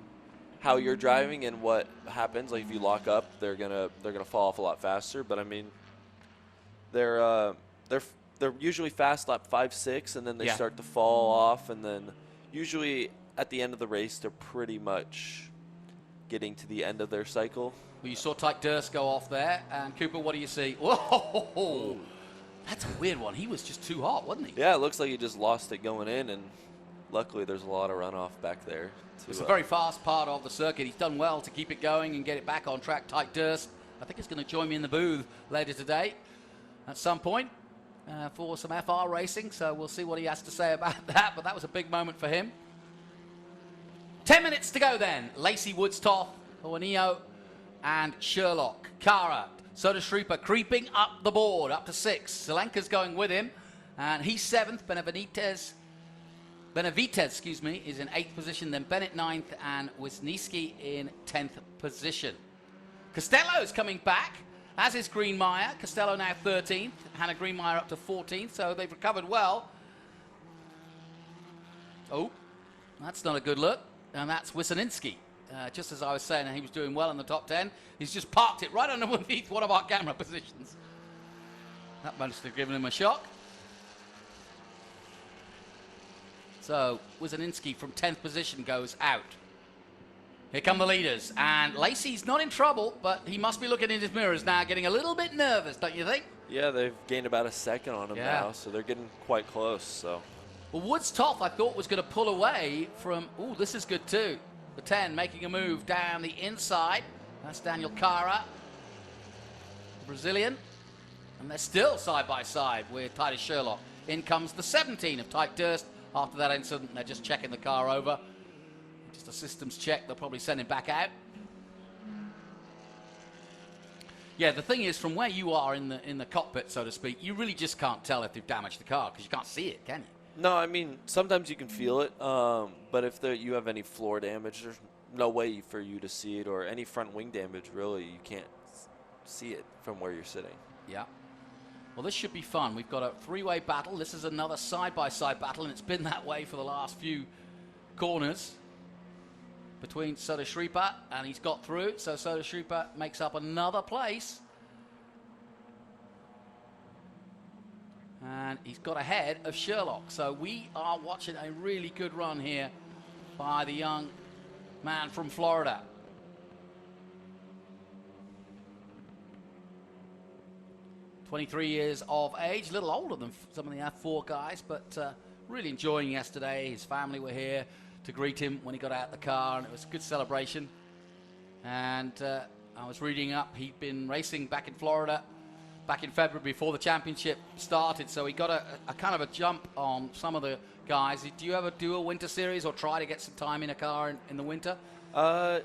how you're driving and what happens. Like if you lock up, they're gonna fall off a lot faster. But I mean, they're usually fast lap 5, 6, and then they start to fall off, and then usually at the end of the race, they're pretty much getting to the end of their cycle. Well, you saw Tyke Durst go off there, and Cooper, what do you see? Whoa! That's a weird one. He was just too hot, wasn't he? Yeah, it looks like he just lost it going in, and luckily there's a lot of runoff back there. It's a very fast part of the circuit. He's done well to keep it going and get it back on track. Tyke Durst, I think, is going to join me in the booth later today at some point for some FR racing, so we'll see what he has to say about that, but that was a big moment for him. 10 minutes to go then. Lacey Woodstoff, Juanillo, and Sherlock. Kara, Soda Shripa creeping up the board, up to 6. Zelenka's going with him, and he's 7th. Benavides, is in 8th position, then Bennett 9th, and Wisniewski in 10th position. Costello's coming back, as is Greenmeyer. Costello now 13th, Hannah Greenmeyer up to 14th, so they've recovered well. Oh, that's not a good look. And that's Wisniewski. Just as I was saying, he was doing well in the top 10. He's just parked it right underneath one of our camera positions. That must have given him a shock. So Wisniewski from 10th position goes out. Here come the leaders. And Lacey's not in trouble, but he must be looking in his mirrors now, getting a little bit nervous, don't you think? Yeah, they've gained about a second on him now, so they're getting quite close. So. Well, Woods Toth, I thought, was going to pull away from... Ooh, this is good, too. The 10 making a move down the inside. That's Daniel Cara, the Brazilian. And they're still side by side with Titus Sherlock. In comes the 17 of Tyke Durst. After that incident, they're just checking the car over. Just a systems check. They'll probably send him back out. Yeah, the thing is, from where you are in the cockpit, so to speak, you really just can't tell if they've damaged the car because you can't see it, can you? No, I mean, sometimes you can feel it, but if you have any floor damage, there's no way for you to see it, or any front wing damage, really, you can't see it from where you're sitting. Yeah. Well, this should be fun. We've got a three-way battle. This is another side-by-side battle, and it's been that way for the last few corners between Soda Shripa, and he's got through, so Soda Shripa makes up another place. And he's got ahead of Sherlock. So we are watching a really good run here by the young man from Florida. 23 years of age, a little older than some of the F4 guys, but really enjoying yesterday. His family were here to greet him when he got out of the car, and it was a good celebration. And I was reading up, he'd been racing back in Florida back in February before the championship started, so he got a kind of a jump on some of the guys. Do you ever do a winter series or try to get some time in a car in the winter?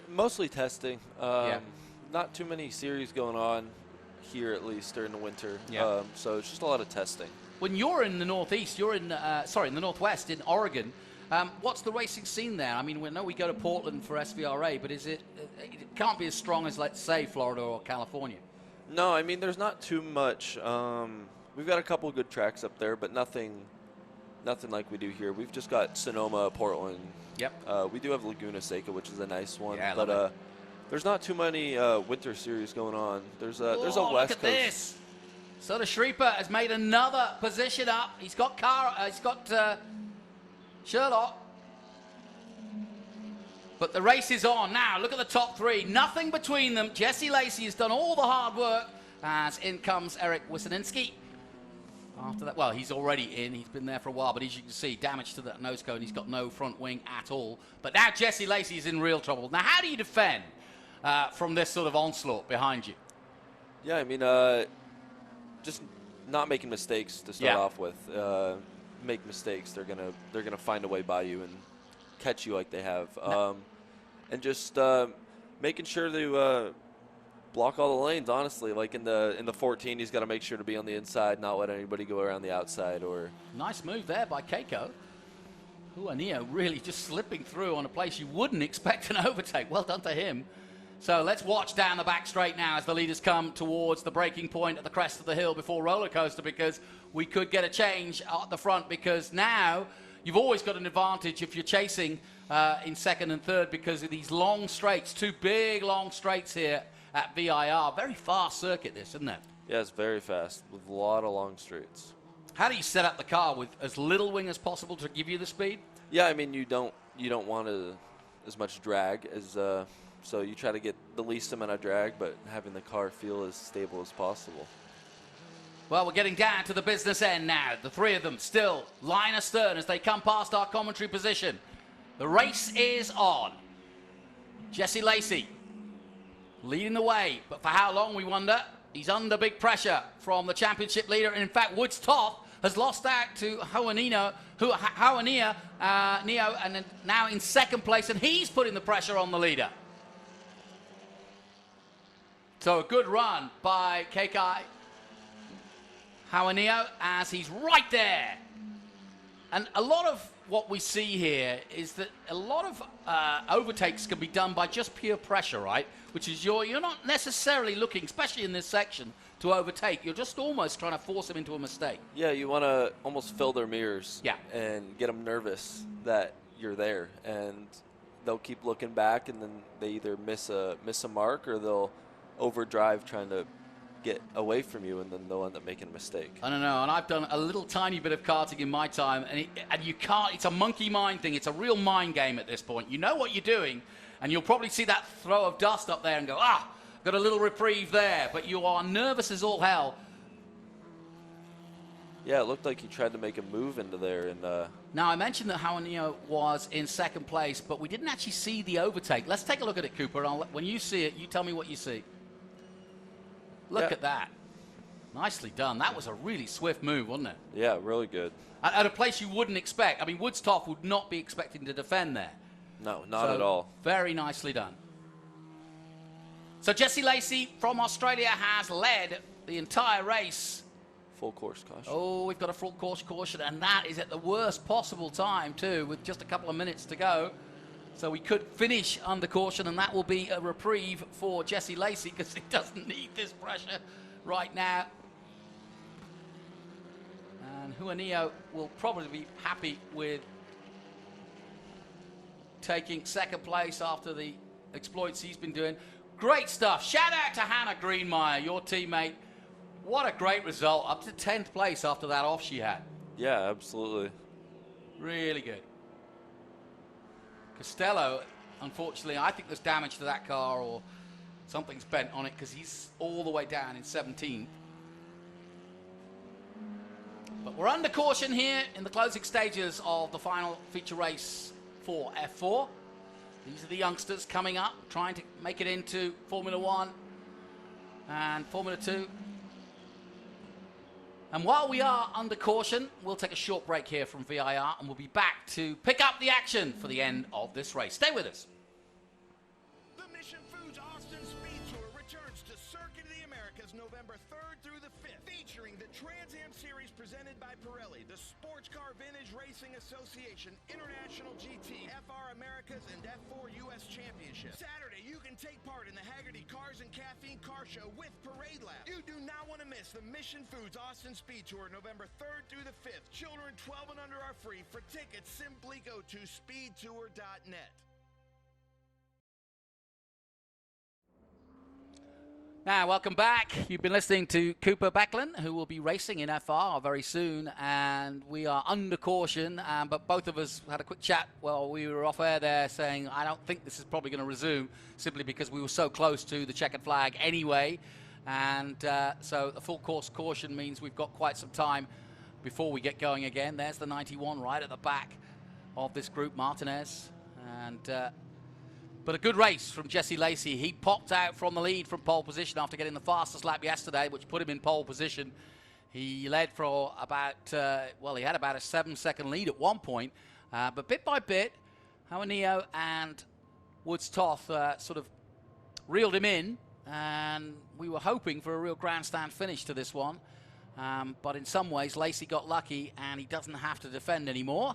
Mostly testing. Not too many series going on here, at least during the winter. So it's just a lot of testing. When you're in the Northeast, you're in in the Northwest in Oregon. What's the racing scene there? I mean, we know we go to Portland for SVRA, but it can't be as strong as, let's say, Florida or California. No, I mean, there's not too much. We've got a couple of good tracks up there, but nothing like we do here. We've just got Sonoma, Portland. Yep. We do have Laguna Seca, which is a nice one. Yeah, but there's not too many winter series going on. There's a West look at Coast. This. Soda Schreiber has made another position up. He's got Sherlock. But the race is on now. Look at the top three. Nothing between them. Jesse Lacey has done all the hard work as in comes Eric Wisniewski. After that, well, he's already in. He's been there for a while, but as you can see, damage to that nose cone. He's got no front wing at all. But now Jesse Lacey is in real trouble. Now, how do you defend from this sort of onslaught behind you? Yeah, I mean, just not making mistakes to start off with. Make mistakes, they're gonna find a way by you and catch you like they have. And just making sure to block all the lanes, honestly. Like in the 14, he's got to make sure to be on the inside, not let anybody go around the outside. Or nice move there by Keiko. Juanillo really just slipping through on a place you wouldn't expect an overtake. Well done to him. So let's watch down the back straight now as the leaders come towards the breaking point at the crest of the hill before roller coaster, because we could get a change at the front, because now you've always got an advantage if you're chasing in second and third because of these long straights, two big long straights here at VIR. Very fast circuit this, isn't it? Yeah, it's very fast with a lot of long straights. How do you set up the car with as little wing as possible to give you the speed? Yeah, I mean, you don't want as much drag as so you try to get the least amount of drag, but having the car feel as stable as possible. Well, we're getting down to the business end now. The three of them still line astern as they come past our commentary position. The race is on. Jesse Lacey leading the way, but for how long, we wonder? He's under big pressure from the championship leader. And in fact, Woods Toth has lost out to Neo, and now in second place, and he's putting the pressure on the leader. So a good run by Kekai Hauaneo as he's right there. And a lot of what we see here is that a lot of overtakes can be done by just pure pressure, right? Which is you're not necessarily looking, especially in this section, to overtake. You're just almost trying to force them into a mistake. Yeah, you want to almost fill their mirrors and get them nervous that you're there. And they'll keep looking back, and then they either miss a mark or they'll overdrive trying to get away from you, and then they'll end up making a mistake. I don't know, and I've done a little tiny bit of karting in my time, and you can't, it's a monkey mind thing. It's a real mind game at this point. You know what you're doing, and you'll probably see that throw of dust up there and go, got a little reprieve there, but you are nervous as all hell. Yeah, it looked like he tried to make a move into there. And now, I mentioned that Hauaneo was in second place, but we didn't actually see the overtake. Let's take a look at it, Cooper. And when you see it, you tell me what you see. Look at that. Nicely done. That was a really swift move, wasn't it? Yeah, really good. At a place you wouldn't expect. I mean, Woods Toth would not be expecting to defend there. No, not at all. Very nicely done. So Jesse Lacey from Australia has led the entire race. Full course caution. Oh, we've got a full course caution, and that is at the worst possible time, too, with just a couple of minutes to go. So we could finish under caution, and that will be a reprieve for Jesse Lacey because he doesn't need this pressure right now. And Juanillo will probably be happy with taking second place after the exploits he's been doing. Great stuff. Shout out to Hannah Greenmeyer, your teammate. What a great result. Up to 10th place after that off she had. Yeah, absolutely. Really good. Costello, unfortunately, I think there's damage to that car or something's bent on it because he's all the way down in 17th. But we're under caution here in the closing stages of the final feature race for F4. These are the youngsters coming up, trying to make it into Formula 1 and Formula 2. And while we are under caution, we'll take a short break here from VIR, and we'll be back to pick up the action for the end of this race. Stay with us. The Mission Foods Austin Speed Tour returns to Circuit of the Americas November 3rd through the 5th, featuring the Trans Am Series presented by Pirelli, the Sports Car Vintage Racing Association, International GT, F4 Americas, and F4 U.S. Championship. Saturday, you can take part in the Haggerty Cars and Caffeine Car Show with Parade Lab. You do not want to miss the Mission Foods Austin Speed Tour November 3rd through the 5th. Children 12 and under are free. For tickets, simply go to speedtour.net. Now, welcome back. You've been listening to Cooper Becklin, who will be racing in FR very soon, and we are under caution, but both of us had a quick chat while we were off air there saying, I don't think this is probably going to resume, simply because we were so close to the checkered flag anyway, and so the full course caution means we've got quite some time before we get going again. There's the 91 right at the back of this group, Martinez, and but a good race from Jesse Lacey. He popped out from the lead from pole position after getting the fastest lap yesterday, which put him in pole position. He led for about, he had about a 7-second lead at one point. But bit by bit, Hauaneo and Woods Toth sort of reeled him in. And we were hoping for a real grandstand finish to this one. But in some ways, Lacey got lucky and he doesn't have to defend anymore.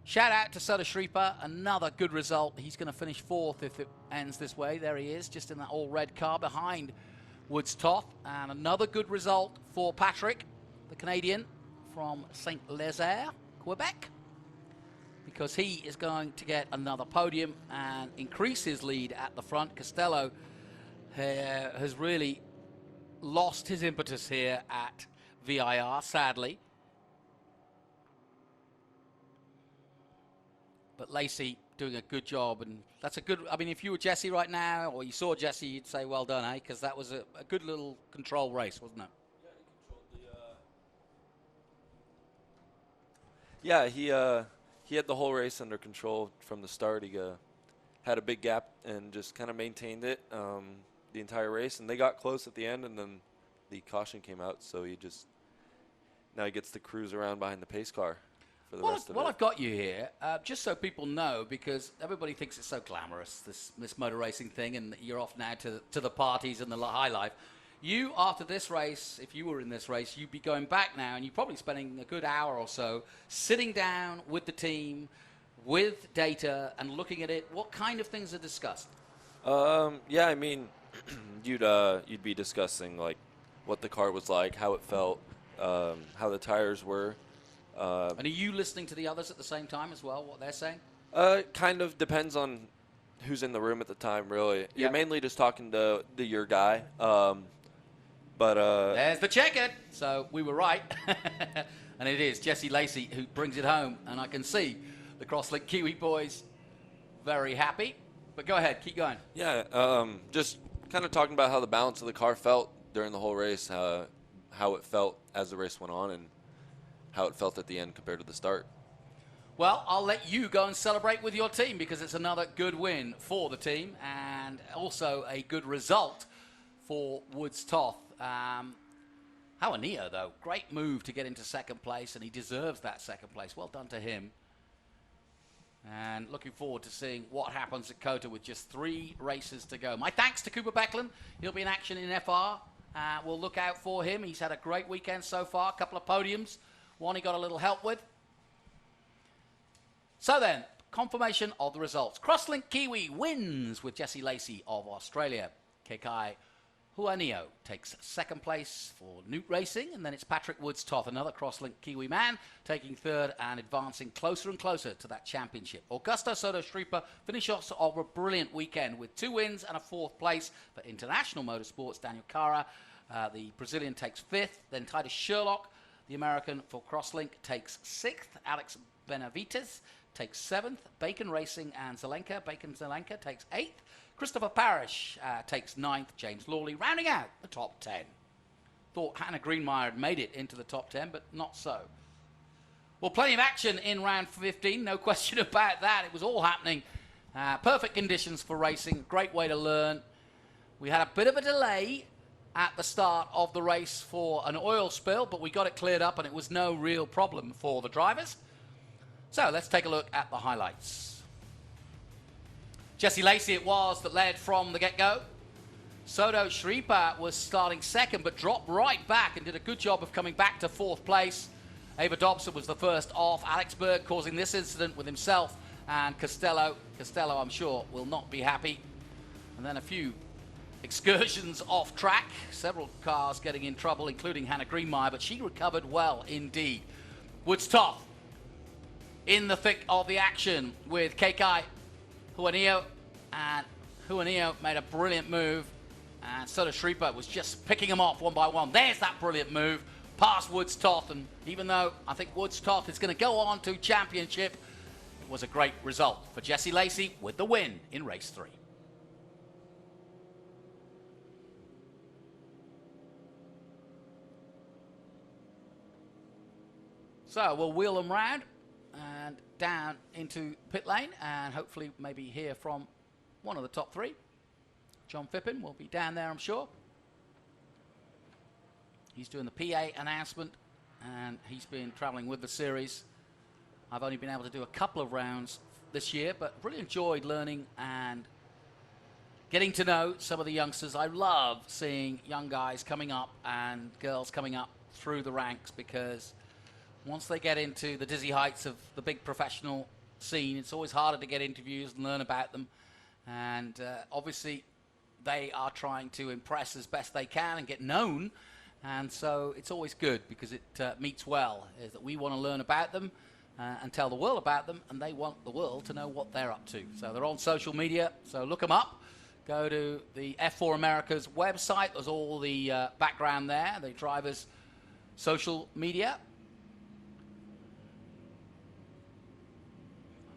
Shout out to Soda Schreiber, another good result. He's going to finish 4th if it ends this way. There he is, just in that all-red car behind Woods Toth. And another good result for Patrick, the Canadian from St. Lazare, Quebec, because he is going to get another podium and increase his lead at the front. Costello has really lost his impetus here at VIR, sadly. But Lacey doing a good job, and that's a good, I mean, if you were Jesse right now, or you saw Jesse, you'd say well done, eh? Because that was a good little control race, wasn't it? Yeah, he had the whole race under control from the start. He had a big gap and just kind of maintained it the entire race, and they got close at the end, and then the caution came out, so now he gets to cruise around behind the pace car. Well, I've got you here, just so people know, because everybody thinks it's so glamorous, this motor racing thing, and you're off now to the parties and the high life. You, after this race, if you were in this race, you'd be going back now, and you're probably spending a good hour or so sitting down with the team, with data, and looking at it. What kind of things are discussed? Yeah, I mean, you'd be discussing like what the car was like, how it felt, how the tires were. And are you listening to the others at the same time as well, what they're saying? Kind of depends on who's in the room at the time, really. Yeah. You're mainly just talking to your guy. There's the checkered. So we were right. And it is Jesse Lacey who brings it home. And I can see the Crosslink Kiwi boys very happy. But go ahead, keep going. Yeah, just kind of talking about how the balance of the car felt during the whole race, how it felt as the race went on, and how it felt at the end compared to the start. Well, I'll let you go and celebrate with your team, because it's another good win for the team and also a good result for Woods Toth. Hauaneo, though, great move to get into second place, and he deserves that second place. Well done to him. And looking forward to seeing what happens at COTA with just 3 races to go. My thanks to Cooper Becklin. He'll be in action in FR. We'll look out for him. He's had a great weekend so far, a couple of podiums. One he got a little help with. So then, confirmation of the results. Crosslink Kiwi wins with Jesse Lacey of Australia. Kekai Hauaneo takes second place for Newt Racing, and then it's Patrick Woods Toth, another Crosslink Kiwi man, taking third and advancing closer and closer to that championship. Augusto Soto Schreiber finishes off a brilliant weekend with 2 wins and a 4th place for International Motorsports. Daniel Cara, the Brazilian, takes 5th. Then Titus Sherlock, the American for Crosslink, takes 6th. Alex Benavides takes 7th. Bacon Racing and Bacon Zelenka takes 8th. Christopher Parrish takes 9th. James Lawley rounding out the top 10. thought Hannah Greenmeyer had made it into the top 10, but not so. Well, plenty of action in round 15, no question about that. It was all happening. Perfect conditions for racing, great way to learn. We had a bit of a delay at the start of the race for an oil spill, but we got it cleared up and it was no real problem for the drivers. So let's take a look at the highlights. Jessie Lacey it was that led from the get-go. Soto Schreiber was starting second but dropped right back and did a good job of coming back to fourth place. Ava Dobson was the first off. Alex Berg causing this incident with himself and Costello. Costello, I'm sure, will not be happy. And then a few excursions off track. Several cars getting in trouble, including Hannah Greenmeyer, but she recovered well indeed. Woods Toth in the thick of the action with Keikai Huanio. And Huanio made a brilliant move. And Soto Schreiber was just picking them off one by one. There's that brilliant move past Woods Toth, and even though I think Woods Toth is going to go on to championship, it was a great result for Jessie Lacey with the win in race 3. So we'll wheel them round and down into pit lane and hopefully maybe hear from one of the top 3. John Phippen will be down there, I'm sure. He's doing the PA announcement, and he's been traveling with the series. I've only been able to do a couple of rounds this year, but really enjoyed learning and getting to know some of the youngsters. I love seeing young guys coming up and girls coming up through the ranks, because once they get into the dizzy heights of the big professional scene, it's always harder to get interviews and learn about them. And obviously, they are trying to impress as best they can and get known. And so it's always good because it meets well, is that we want to learn about them and tell the world about them, and they want the world to know what they're up to. So they're on social media, so look them up. Go to the F4 America's website. There's all the background there, the drivers' social media.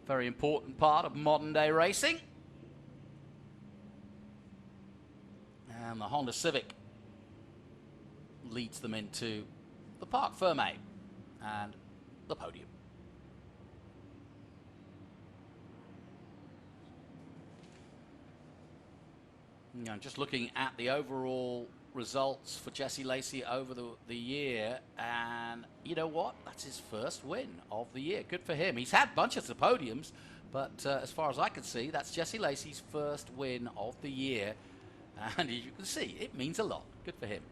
Very important part of modern day racing. And the Honda Civic leads them into the Parc Fermé and the podium. Now, just looking at the overall results for Jessie Lacey over the year, and you know what? That's his first win of the year. Good for him. He's had bunches of podiums, but as far as I can see, that's Jessie Lacey's first win of the year. And as you can see, it means a lot. Good for him.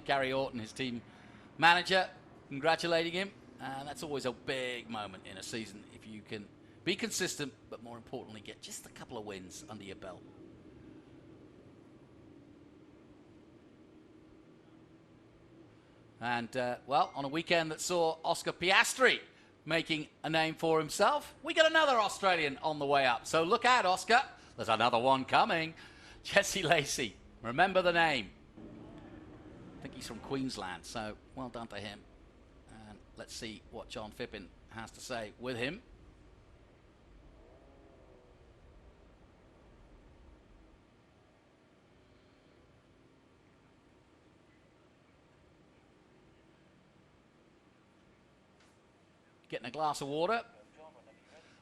Gary Orton, his team manager, congratulating him. And that's always a big moment in a season if you can be consistent, but more importantly, get just a couple of wins under your belt. And, well, on a weekend that saw Oscar Piastri making a name for himself, we got another Australian on the way up. So look out, Oscar. There's another one coming. Jessie Lacey. Remember the name. I think he's from Queensland, so well done to him. And let's see what John Phippen has to say with him. Getting a glass of water.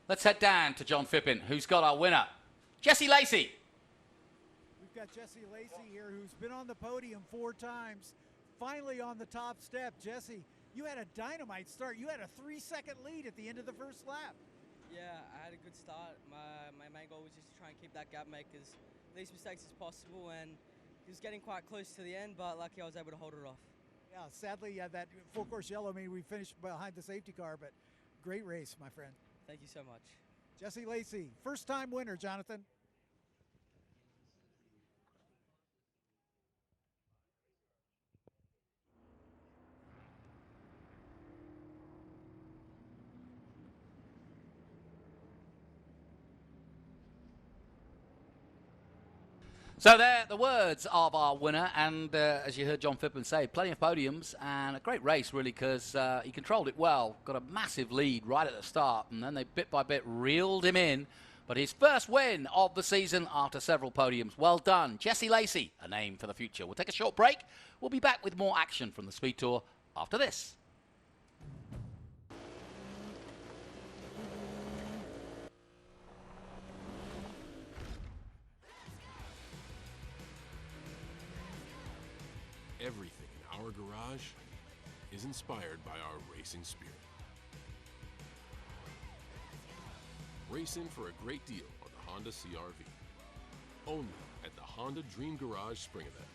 Let's head down to John Phippen, who's got our winner, Jessie Lacey. We've got Jessie Lacey here, who's been on the podium 4 times, finally on the top step. Jessie, you had a dynamite start. You had a 3-second lead at the end of the first lap. Yeah, I had a good start. My main goal was just to try and keep that gap, make as least mistakes as possible, and it was getting quite close to the end, but lucky I was able to hold it off. Yeah, sadly, that full course yellow made we finished behind the safety car, but great race, my friend. Thank you so much. Jessie Lacey, first-time winner, Jonathan. So there, the words of our winner, and as you heard John Phippen say, plenty of podiums and a great race really, because he controlled it well, got a massive lead right at the start, and then they bit by bit reeled him in, but his first win of the season after several podiums. Well done. Jesse Lacey, a name for the future. We'll take a short break. We'll be back with more action from the Speed Tour after this. Everything in our garage is inspired by our racing spirit. Race in for a great deal on the Honda CR-V. Only at the Honda Dream Garage Spring Event.